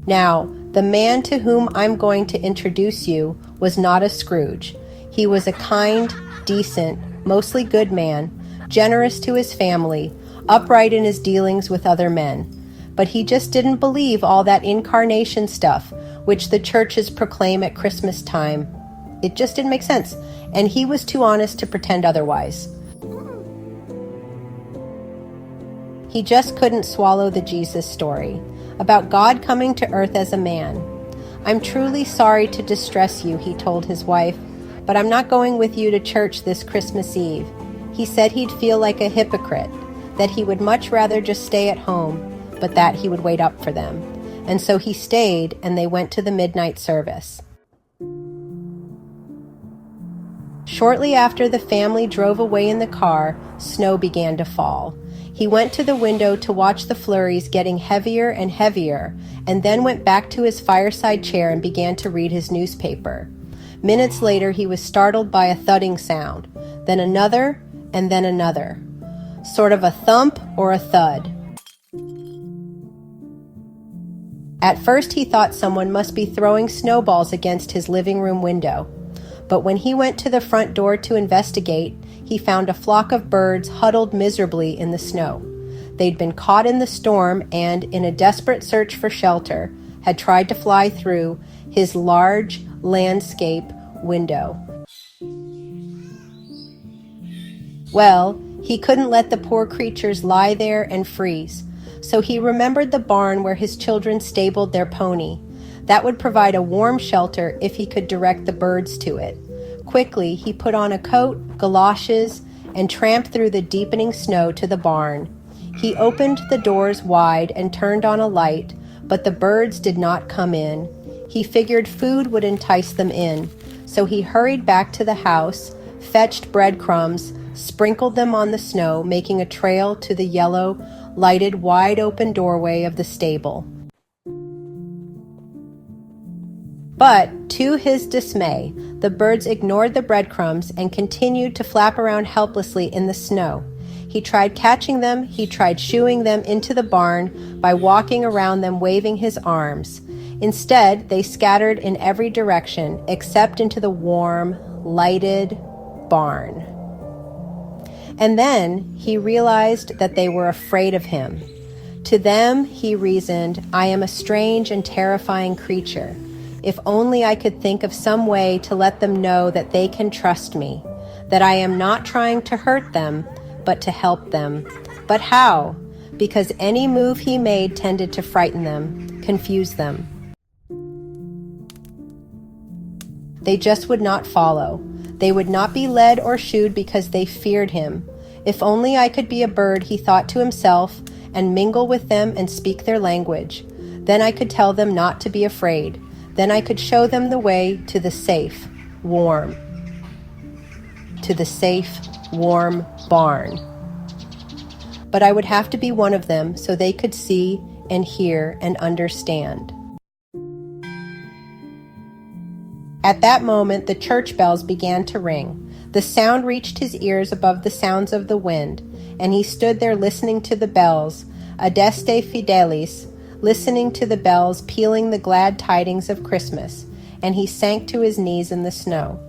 Now, the man to whom I'm going to introduce you was not a Scrooge. He was a kind, decent, mostly good man, generous to his family, upright in his dealings with other men. But he just didn't believe all that incarnation stuff, which the churches proclaim at Christmas time. It just didn't make sense, and he was too honest to pretend otherwise. He just couldn't swallow the Jesus story about God coming to earth as a man. I'm truly sorry to distress you, he told his wife, but I'm not going with you to church this Christmas Eve. He said he'd feel like a hypocrite, that he would much rather just stay at home, but that he would wait up for them. And so he stayed, and they went to the midnight service. Shortly after the family drove away in the car, snow began to fall. He went to the window to watch the flurries getting heavier and heavier, and then went back to his fireside chair and began to read his newspaper. Minutes later, he was startled by a thudding sound, then another, and then another. Sort of a thump or a thud. At first, he thought someone must be throwing snowballs against his living room window. But when he went to the front door to investigate, he found a flock of birds huddled miserably in the snow. They'd been caught in the storm and, in a desperate search for shelter, had tried to fly through his large landscape window. Well, he couldn't let the poor creatures lie there and freeze, so he remembered the barn where his children stabled their pony. That would provide a warm shelter if he could direct the birds to it. Quickly, he put on a coat, galoshes, and tramped through the deepening snow to the barn. He opened the doors wide and turned on a light, but the birds did not come in. He figured food would entice them in, so he hurried back to the house, fetched breadcrumbs, sprinkled them on the snow, making a trail to the yellow, lighted, wide-open doorway of the stable. But, to his dismay, the birds ignored the breadcrumbs and continued to flap around helplessly in the snow. He tried catching them, he tried shooing them into the barn by walking around them waving his arms. Instead, they scattered in every direction except into the warm, lighted barn. And then he realized that they were afraid of him. To them, he reasoned, I am a strange and terrifying creature. If only I could think of some way to let them know that they can trust me, that I am not trying to hurt them, but to help them. But how? Because any move he made tended to frighten them, confuse them. They just would not follow. They would not be led or shooed because they feared him. If only I could be a bird, he thought to himself, and mingle with them and speak their language. Then I could tell them not to be afraid. Then I could show them the way to the safe, warm barn. But I would have to be one of them so they could see and hear and understand. At that moment, the church bells began to ring. The sound reached his ears above the sounds of the wind, and he stood there listening to the bells, adeste fidelis, listening to the bells pealing the glad tidings of Christmas, and he sank to his knees in the snow.